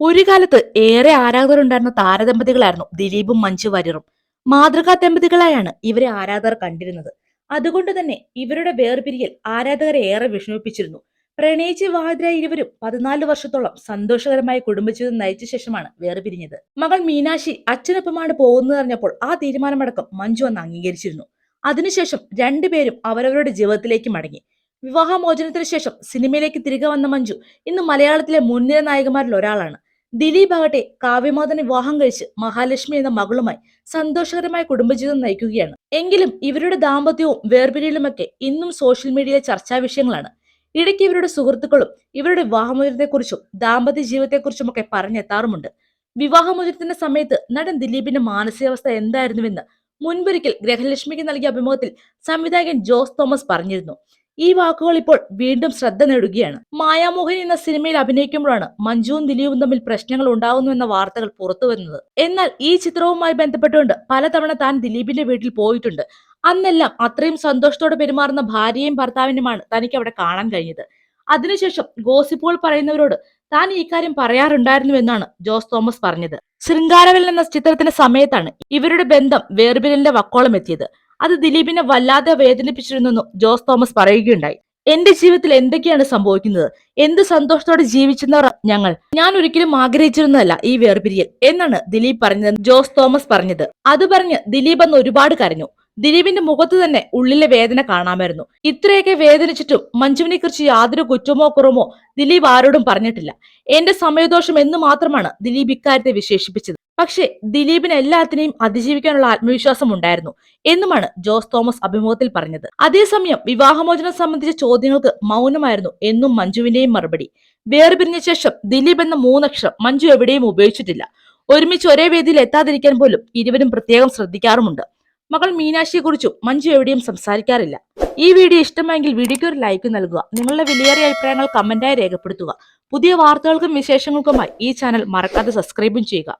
ഒരു കാലത്ത് ഏറെ ആരാധകരുണ്ടായിരുന്ന താരദമ്പതികളായിരുന്നു ദിലീപും മഞ്ജു വാര്യറും. മാതൃകാ ദമ്പതികളായാണ് ഇവരെ ആരാധകർ കണ്ടിരുന്നത്. അതുകൊണ്ട് തന്നെ ഇവരുടെ വേർപിരിയൽ ആരാധകരെ ഏറെ വിഷമിപ്പിച്ചിരുന്നു. പ്രണയിച്ച് വിവാഹിതരായ ഇരുവരും 14 വർഷത്തോളം സന്തോഷകരമായ കുടുംബജീവിതം നയിച്ച ശേഷമാണ് വേർപിരിഞ്ഞത്. മകൾ മീനാക്ഷി അച്ഛനൊപ്പമാണ് പോകുന്നതറിഞ്ഞപ്പോൾ ആ തീരുമാനമടക്കം മഞ്ജു അന്ന് അംഗീകരിച്ചിരുന്നു. അതിനുശേഷം രണ്ടുപേരും അവരവരുടെ ജീവിതത്തിലേക്ക് മടങ്ങി. വിവാഹമോചനത്തിന് ശേഷം സിനിമയിലേക്ക് തിരികെ വന്ന മഞ്ജു ഇന്ന് മലയാളത്തിലെ മുൻനിര നായകന്മാരിൽ ഒരാളാണ്. ദിലീപ് ആകട്ടെ കാവ്യമോദനെ വിവാഹം കഴിച്ച് മഹാലക്ഷ്മി എന്ന മകളുമായി സന്തോഷകരമായ കുടുംബജീവിതം നയിക്കുകയാണ്. എങ്കിലും ഇവരുടെ ദാമ്പത്യവും വേർപിരിയലുമൊക്കെ ഇന്നും സോഷ്യൽ മീഡിയയിലെ ചർച്ചാ വിഷയങ്ങളാണ്. ഇടയ്ക്ക് ഇവരുടെ സുഹൃത്തുക്കളും ഇവരുടെ വിവാഹമോചനത്തെക്കുറിച്ചും ദാമ്പത്യ ജീവിതത്തെക്കുറിച്ചുമൊക്കെ പറഞ്ഞെത്താറുമുണ്ട്. വിവാഹമോചനത്തിന്റെ സമയത്ത് നടൻ ദിലീപിന്റെ മാനസികാവസ്ഥ എന്തായിരുന്നുവെന്ന് മുൻപൊരിക്കൽ ഗ്രഹലക്ഷ്മിക്ക് നൽകിയ അഭിമുഖത്തിൽ സംവിധായകൻ ജോസ് തോമസ് പറഞ്ഞിരുന്നു. ഈ വാക്കുകൾ ഇപ്പോൾ വീണ്ടും ശ്രദ്ധ നേടുകയാണ്. മായാമോഹിനി എന്ന സിനിമയിൽ അഭിനയിക്കുമ്പോഴാണ് മഞ്ജുവും ദിലീപും തമ്മിൽ പ്രശ്നങ്ങൾ ഉണ്ടാകുന്നു എന്ന വാർത്തകൾ പുറത്തു വരുന്നത്. എന്നാൽ ഈ ചിത്രവുമായി ബന്ധപ്പെട്ടുകൊണ്ട് പലതവണ താൻ ദിലീപിന്റെ വീട്ടിൽ പോയിട്ടുണ്ട്. അന്നെല്ലാം അത്രയും സന്തോഷത്തോടെ പെരുമാറുന്ന ഭാര്യയും ഭർത്താവിനുമാണ് തനിക്ക് അവിടെ കാണാൻ കഴിഞ്ഞത്. അതിനുശേഷം ഗോസിപ്പുകൾ പറയുന്നവരോട് താൻ ഈ കാര്യം പറയാറുണ്ടായിരുന്നുവെന്നാണ് ജോസ് തോമസ് പറഞ്ഞത്. ശൃംഗാരവൽ എന്ന ചിത്രത്തിന്റെ സമയത്താണ് ഇവരുടെ ബന്ധം വേർപിരിയലിന്റെ വക്കോളം എത്തിയത്. അത് ദിലീപിനെ വല്ലാതെ വേദനിപ്പിച്ചിരുന്നെന്നും ജോസ് തോമസ് പറയുകയുണ്ടായി. എന്റെ ജീവിതത്തിൽ എന്തൊക്കെയാണ് സംഭവിക്കുന്നത്, എന്ത് സന്തോഷത്തോടെ ജീവിച്ചെന്നവർ ഞാൻ ഒരിക്കലും ആഗ്രഹിച്ചിരുന്നതല്ല ഈ വേർപിരിയൽ എന്നാണ് ദിലീപ് പറഞ്ഞത്. ജോസ് തോമസ് പറഞ്ഞത് അത് പറഞ്ഞ് ദിലീപ് അന്ന് ഒരുപാട് കരഞ്ഞു. ദിലീപിന്റെ മുഖത്ത് തന്നെ ഉള്ളിലെ വേദന കാണാമായിരുന്നു. ഇത്രയൊക്കെ വേദനിച്ചിട്ടും മഞ്ജുവിനെ കുറിച്ച് യാതൊരു കുറ്റമോ കുറവോ ദിലീപ് ആരോടും പറഞ്ഞിട്ടില്ല. എന്റെ സമയദോഷം എന്ന് മാത്രമാണ് ദിലീപ് ഇക്കാര്യത്തെ വിശേഷിപ്പിച്ചത്. പക്ഷേ ദിലീപിന് എല്ലാത്തിനെയും അതിജീവിക്കാനുള്ള ആത്മവിശ്വാസം ഉണ്ടായിരുന്നു എന്നുമാണ് ജോസ് തോമസ് അഭിമുഖത്തിൽ പറഞ്ഞത്. അതേസമയം വിവാഹമോചനം സംബന്ധിച്ച ചോദ്യങ്ങൾക്ക് മൗനമായിരുന്നു എന്നും മഞ്ജുവിന്റെയും മറുപടി. വേർപിരിഞ്ഞ ശേഷം ദിലീപ് എന്ന മൂന്നക്ഷരം മഞ്ജു എവിടെയും ഉപയോഗിച്ചിട്ടില്ല. ഒരുമിച്ച് ഒരേ വേദിയിൽ എത്താതിരിക്കാൻ പോലും ഇരുവരും പ്രത്യേകം ശ്രദ്ധിക്കാറുമുണ്ട്. മകൾ മീനാക്ഷിയെ കുറിച്ചും മഞ്ജു എവിടെയും സംസാരിക്കാറില്ല. ഈ വീഡിയോ ഇഷ്ടമായെങ്കിൽ വീഡിയോയ്ക്ക് ഒരു ലൈക്ക് നൽകുക. നിങ്ങളുടെ വിലയേറിയ അഭിപ്രായങ്ങൾ കമന്റായി രേഖപ്പെടുത്തുക. പുതിയ വാർത്തകൾക്കും വിശേഷങ്ങൾക്കുമായി ഈ ചാനൽ മറക്കാതെ സബ്സ്ക്രൈബും ചെയ്യുക.